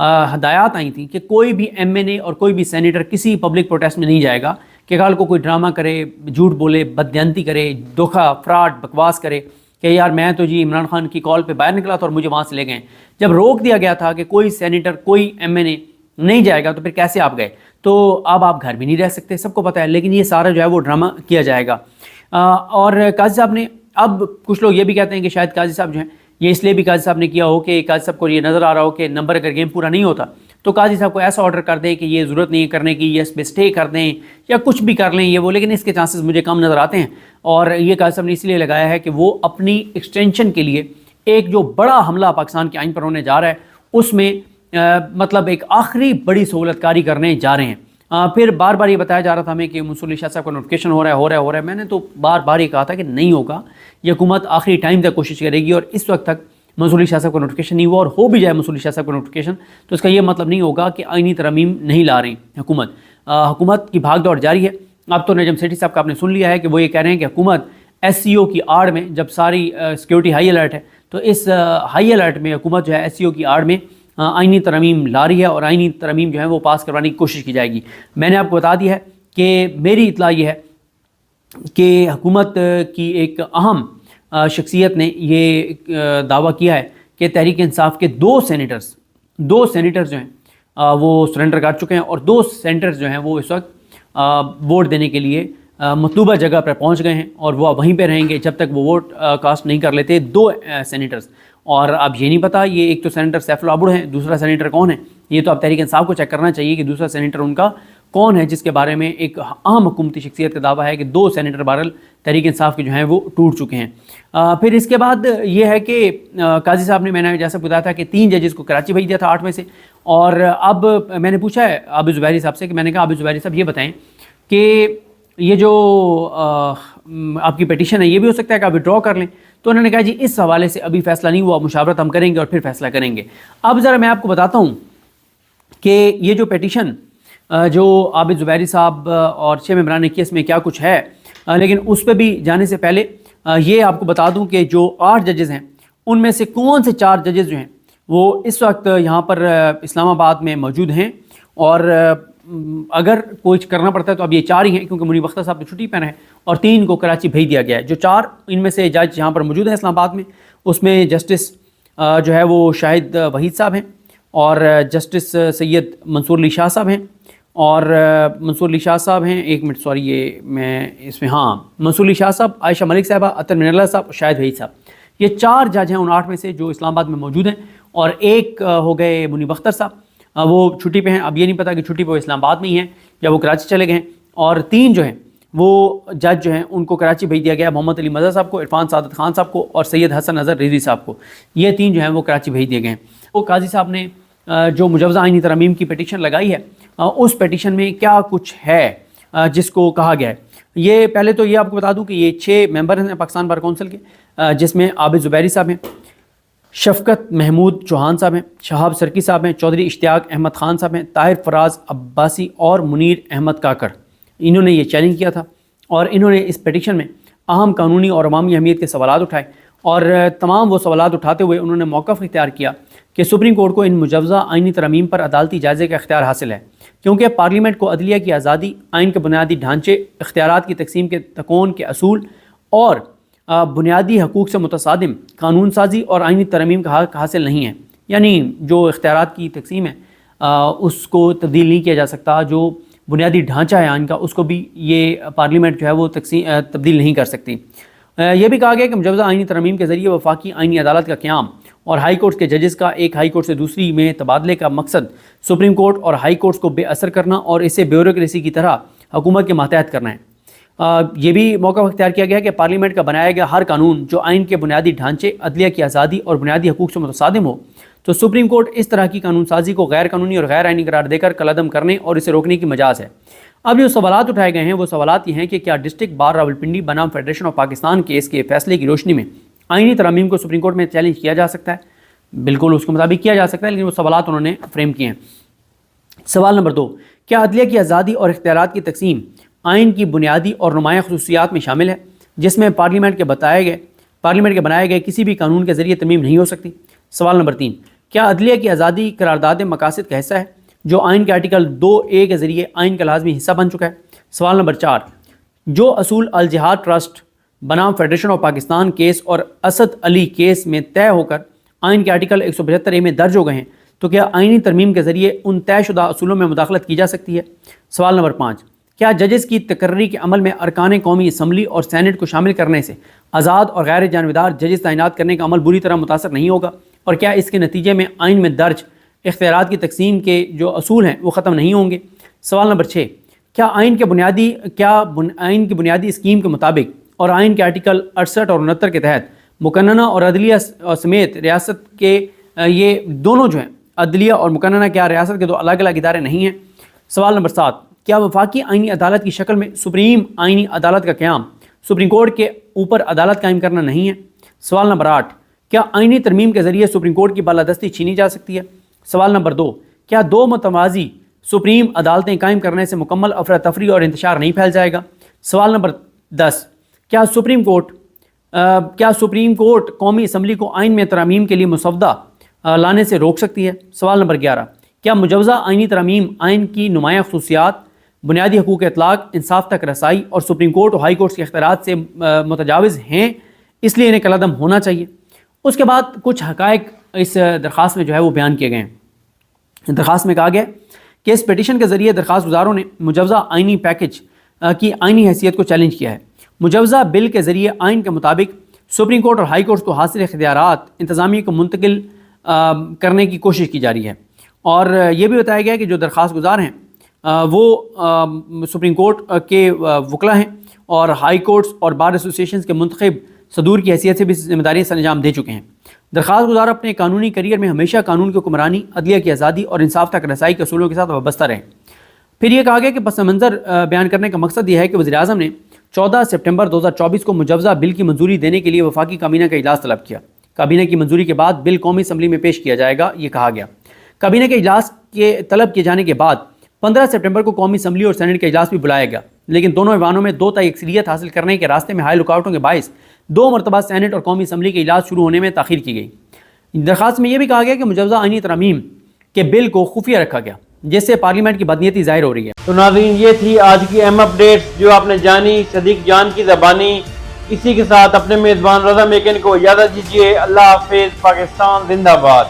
ہدایات آئی تھیں کہ کوئی بھی ایم این اے اور کوئی بھی سینیٹر کسی پبلک پروٹیسٹ میں نہیں جائے گا کہ کل کو کوئی ڈرامہ کرے، جھوٹ بولے، بددیانتی کرے، دھوکہ، فراڈ، بکواس کرے کہ یار میں تو جی عمران خان کی کال پہ باہر نکلا تھا اور مجھے وہاں سے لے گئے۔ جب روک دیا گیا تھا کہ کوئی سینیٹر، کوئی ایم این اے نہیں جائے گا تو پھر کیسے آپ گئے؟ تو اب آپ گھر بھی نہیں رہ سکتے، سب کو پتہ ہے، لیکن یہ سارا جو ہے وہ ڈرامہ کیا جائے گا۔ اور قاضی صاحب نے، اب کچھ لوگ یہ بھی کہتے ہیں کہ شاید قاضی صاحب جو ہیں یہ اس لیے بھی قاضی صاحب نے کیا ہو کہ قاضی صاحب کو یہ نظر آ رہا ہو کہ نمبر اگر گیم پورا نہیں ہوتا تو قاضی صاحب کو ایسا آرڈر کر دیں کہ یہ ضرورت نہیں ہے کرنے کی، یا اس پہ اسٹے کر دیں یا کچھ بھی کر لیں یہ وہ، لیکن اس کے چانسز مجھے کم نظر آتے ہیں۔ اور یہ قاضی صاحب نے اس لیے لگایا ہے کہ وہ اپنی ایکسٹینشن کے لیے ایک جو بڑا حملہ پاکستان کے آئین پر ہونے جا رہا ہے اس میں مطلب ایک آخری بڑی سہولت کاری کرنے جا رہے ہیں۔ پھر بار بار یہ بتایا جا رہا تھا ہمیں کہ منصور علی شاہ صاحب کا نوٹیفکیشن ہو رہا ہے۔ میں نے تو بار بار یہ کہا تھا کہ نہیں ہوگا، یہ حکومت آخری ٹائم تک کوشش کرے گی، اور اس وقت تک منصور علی شاہ صاحب کا نوٹیفکیشن نہیں ہوا، اور ہو بھی جائے منصور علی شاہ صاحب کا نوٹیفکیشن تو اس کا یہ مطلب نہیں ہوگا کہ آئینی ترامیم نہیں لا رہی حکومت کی بھاگ دوڑ جاری ہے۔ اب تو نجم سیٹھی صاحب کا آپ نے سن لیا ہے کہ وہ یہ کہہ رہے ہیں کہ حکومت ایس سی او کی آڑ میں، جب ساری سیکیورٹی ہائی الرٹ ہے تو اس ہائی الرٹ میں حکومت جو ہے ایس سی او کی آڑ میں آئینی ترامیم لا رہی ہے، اور آئینی ترامیم جو ہے وہ پاس کروانے کی کوشش کی جائے گی۔ میں نے آپ کو بتا دیا ہے کہ میری اطلاع یہ ہے کہ حکومت کی ایک اہم شخصیت نے یہ دعویٰ کیا ہے کہ تحریک انصاف کے دو سینیٹرز جو ہیں وہ سرنڈر کر چکے ہیں، اور دو سینیٹرز جو ہیں وہ اس وقت ووٹ دینے کے لیے مطلوبہ جگہ پر پہنچ گئے ہیں، اور وہ وہیں پہ رہیں گے جب تک وہ ووٹ کاسٹ نہیں کر لیتے۔ دو سینیٹرز، اور اب یہ نہیں پتا، یہ ایک تو سینیٹر سیف العبد ہیں، دوسرا سینیٹر کون ہے؟ یہ تو اب تحریک انصاف کو چیک کرنا چاہیے کہ دوسرا سینیٹر ان کا کون ہے، جس کے بارے میں ایک اہم حکومتی شخصیت کا دعویٰ ہے کہ دو سینیٹر بہرحال تحریک انصاف کے جو ہیں وہ ٹوٹ چکے ہیں۔ پھر اس کے بعد یہ ہے کہ قاضی صاحب نے، میں نے جیسا بتایا تھا کہ 3 ججز کو کراچی بھیج دیا تھا 8 میں سے، اور اب میں نے پوچھا ہے عابد زبیری صاحب سے کہ میں نے کہا عابد زبیری صاحب یہ بتائیں کہ یہ جو آپ کی پیٹیشن ہے یہ بھی ہو سکتا ہے کہ آپ وڈرا کر لیں؟ تو انہوں نے کہا جی اس حوالے سے ابھی فیصلہ نہیں ہوا، مشاورت ہم کریں گے اور پھر فیصلہ کریں گے۔ اب ذرا میں آپ کو بتاتا ہوں کہ یہ جو پیٹیشن جو عابد زبیری صاحب اور 6 ممبران نے کی اس میں کیا کچھ ہے، لیکن اس پہ بھی جانے سے پہلے یہ آپ کو بتا دوں کہ جو 8 ججز ہیں ان میں سے کون سے 4 ججز جو ہیں وہ اس وقت یہاں پر اسلام آباد میں موجود ہیں، اور اگر کوئی کرنا پڑتا ہے تو اب یہ 4 ہی ہیں کیونکہ منیب اختر صاحب تو چھٹی پر ہیں، اور 3 کو کراچی بھیج دیا گیا ہے۔ جو 4 ان میں سے جج یہاں پر موجود ہیں اسلام آباد میں، اس میں جسٹس جو ہے وہ شاہد وحید صاحب ہیں، اور جسٹس سید منصور علی شاہ صاحب ہیں، اور منصور علی شاہ صاحب ہیں، ایک منٹ سوری یہ میں اس میں منصور علی شاہ صاحب، عائشہ ملک صاحبہ، عطر من اللہ صاحب اور شاہد وحید صاحب، یہ 4 جج ہیں ان 8 میں سے جو اسلام آباد میں موجود ہیں، اور ایک ہو گئے منیب اختر صاحب، وہ چھٹی پہ ہیں، اب یہ نہیں پتا کہ چھٹی پہ وہ اسلام آباد میں ہی ہیں یا وہ کراچی چلے گئے ہیں، اور 3 جو ہیں وہ جج جو ہیں ان کو کراچی بھیج دیا گیا، محمد علی مظہر صاحب کو، عرفان سعادت خان صاحب کو اور سید حسن اظہر رضوی صاحب کو، یہ 3 جو ہیں وہ کراچی بھیج دیے گئے ہیں۔ وہ قاضی صاحب نے جو مجوزہ آئینی ترامیم کی پیٹیشن لگائی ہے اس پیٹیشن میں کیا کچھ ہے جس کو کہا گیا ہے، یہ پہلے تو یہ آپ کو بتا دوں کہ یہ 6 ممبر ہیں پاکستان بار کونسل کے، جس میں عابد زبیری صاحب ہیں، شفقت محمود چوہان صاحب ہیں، شہاب سرکی صاحب ہیں، چودھری اشتیاق احمد خان صاحب ہیں، طاہر فراز عباسی اور منیر احمد کاکڑ، انہوں نے یہ چیلنج کیا تھا، اور انہوں نے اس پیٹیشن میں اہم قانونی اور عوامی اہمیت کے سوالات اٹھائے، اور تمام وہ سوالات اٹھاتے ہوئے انہوں نے موقف اختیار کیا کہ سپریم کورٹ کو ان مجوزہ آئینی ترامیم پر عدالتی جائزے کا اختیار حاصل ہے، کیونکہ پارلیمنٹ کو عدلیہ کی آزادی، آئین کے بنیادی ڈھانچے، اختیارات کی تقسیم کے تکون کے اصول اور بنیادی حقوق سے متصادم قانون سازی اور آئینی ترامیم کا حق حاصل نہیں ہے، یعنی جو اختیارات کی تقسیم ہے اس کو تبدیل نہیں کیا جا سکتا، جو بنیادی ڈھانچہ ہے آئین کا اس کو بھی یہ پارلیمنٹ جو ہے وہ تبدیل نہیں کر سکتی۔ یہ بھی کہا گیا کہ مجوزہ آئینی ترامیم کے ذریعے وفاقی آئینی عدالت کا قیام اور ہائی کورٹ کے ججز کا ایک ہائی کورٹ سے دوسری میں تبادلے کا مقصد سپریم کورٹ اور ہائی کورٹس کو بے اثر کرنا اور اسے بیوروکریسی کی طرح حکومت کے ماتحت کرنا ہے۔ یہ بھی موقع اختیار کیا گیا کہ پارلیمنٹ کا بنایا گیا ہر قانون جو آئین کے بنیادی ڈھانچے، عدلیہ کی آزادی اور بنیادی حقوق سے متصادم ہو تو سپریم کورٹ اس طرح کی قانون سازی کو غیر قانونی اور غیر آئینی قرار دے کر کالعدم کرنے اور اسے روکنے کی مجاز ہے۔ اب جو سوالات اٹھائے گئے ہیں وہ سوالات یہ ہیں کہ کیا ڈسٹرکٹ بار راولپنڈی بنام فیڈریشن آف پاکستان کیس کے فیصلے کی روشنی میں آئینی ترامیم کو سپریم کورٹ میں چیلنج کیا جا سکتا ہے؟ بالکل اس کے مطابق کیا جا سکتا ہے، لیکن وہ سوالات انہوں نے فریم کیے ہیں۔ سوال نمبر 2، کیا عدلیہ کی آزادی اور اختیارات کی تقسیم آئین کی بنیادی اور نمایاں خصوصیات میں شامل ہے جس میں پارلیمنٹ کے بنائے گئے کسی بھی قانون کے ذریعے ترمیم نہیں ہو سکتی؟ سوال نمبر 3، کیا عدلیہ کی آزادی قرارداد مقاصد کا حصہ ہے جو آئین کے آرٹیکل 2A کے ذریعے آئین کا لازمی حصہ بن چکا ہے؟ سوال نمبر 4، جو اصول الجہاد ٹرسٹ بنام فیڈریشن آف پاکستان کیس اور اسد علی کیس میں طے ہو کر آئین کے آرٹیکل 175A میں درج ہو گئے ہیں، تو کیا آئینی ترمیم کے ذریعے ان طے شدہ اصولوں میں مداخلت کی جا سکتی ہے؟ سوال نمبر 5، کیا ججز کی تقرری کے عمل میں ارکان قومی اسمبلی اور سینٹ کو شامل کرنے سے آزاد اور غیر جانبدار ججز تعینات کرنے کا عمل بری طرح متاثر نہیں ہوگا، اور کیا اس کے نتیجے میں آئین میں درج اختیارات کی تقسیم کے جو اصول ہیں وہ ختم نہیں ہوں گے؟ سوال نمبر 6، کیا آئین کی بنیادی اسکیم کے مطابق اور آئین کے آرٹیکل 68 اور 69 کے تحت مقننہ اور عدلیہ سمیت ریاست کے یہ دونوں جو ہیں عدلیہ اور مقننہ کیا ریاست کے دو الگ الگ ادارے نہیں ہیں؟ سوال نمبر 7، کیا وفاقی آئینی عدالت کی شکل میں سپریم آئینی عدالت کا قیام سپریم کورٹ کے اوپر عدالت قائم کرنا نہیں ہے؟ سوال نمبر 8، کیا آئینی ترمیم کے ذریعے سپریم کورٹ کی بالادستی چھینی جا سکتی ہے؟ سوال نمبر 2، کیا دو متوازی سپریم عدالتیں قائم کرنے سے مکمل افراتفری اور انتشار نہیں پھیل جائے گا؟ سوال نمبر 10، کیا سپریم کورٹ قومی اسمبلی کو آئین میں ترامیم کے لیے مسودہ لانے سے روک سکتی ہے؟ سوال نمبر 11، کیا مجوزہ آئینی ترامیم آئین کی نمایاں خصوصیات، بنیادی حقوق اطلاق، انصاف تک رسائی اور سپریم کورٹ اور ہائی کورٹس کے اختیارات سے متجاوز ہیں، اس لیے انہیں کالعدم ہونا چاہیے؟ اس کے بعد کچھ حقائق اس درخواست میں جو ہے وہ بیان کیے گئے ہیں۔ درخواست میں کہا گیا کہ اس پیٹیشن کے ذریعے درخواست گزاروں نے مجوزہ آئینی پیکج کی آئینی حیثیت کو چیلنج کیا ہے۔ مجوزہ بل کے ذریعے آئین کے مطابق سپریم کورٹ اور ہائی کورٹس کو حاصل اختیارات انتظامیہ کو منتقل کرنے کی کوشش کی جا رہی ہے، اور یہ بھی بتایا گیا کہ جو درخواست گزار ہیں وہ سپریم کورٹ کے وکلاء ہیں اور ہائی کورٹس اور بار ایسوسیشنز کے منتخب صدور کی حیثیت سے بھی ذمہ داریاں سر انجام دے چکے ہیں۔ درخواست گزار اپنے قانونی کیریئر میں ہمیشہ قانون کی حکمرانی، عدلیہ کی آزادی اور انصاف تک رسائی کے اصولوں کے ساتھ وابستہ رہیں۔ پھر یہ کہا گیا کہ پس منظر بیان کرنے کا مقصد یہ ہے کہ وزیر اعظم نے 14 سپٹمبر 2024 کو مجوزہ بل کی منظوری دینے کے لیے وفاقی کابینہ کا اجلاس طلب کیا۔ کابینہ کی منظوری کے بعد بل قومی اسمبلی میں پیش کیا جائے گا، یہ کہا گیا۔ کابینہ کے اجلاس کے طلب کیے جانے کے بعد 15 سپٹمبر کو قومی اسمبلی اور سینٹ کا اجلاس بھی بلایا گیا، لیکن دونوں ایوانوں میں 2 تائی اکثریت حاصل کرنے کے راستے میں حائل رکاوٹوں کے باعث 2 مرتبہ سینٹ اور قومی اسمبلی کے اجلاس شروع ہونے میں تاخیر کی گئی۔ درخواست میں یہ بھی کہا گیا کہ مجوزہ آئینی ترامیم کے بل کو خفیہ رکھا گیا، جس سے پارلیمنٹ کی بدنیتی ظاہر ہو رہی ہے۔ تو ناظرین، یہ تھی آج کی اہم اپڈیٹس جو آپ نے جانی صدیق جان کی زبانی۔ اسی کے ساتھ اپنے میزبان رضا میکن کو اجازت دیجیے۔ اللہ حافظ۔ پاکستان زندہ باد۔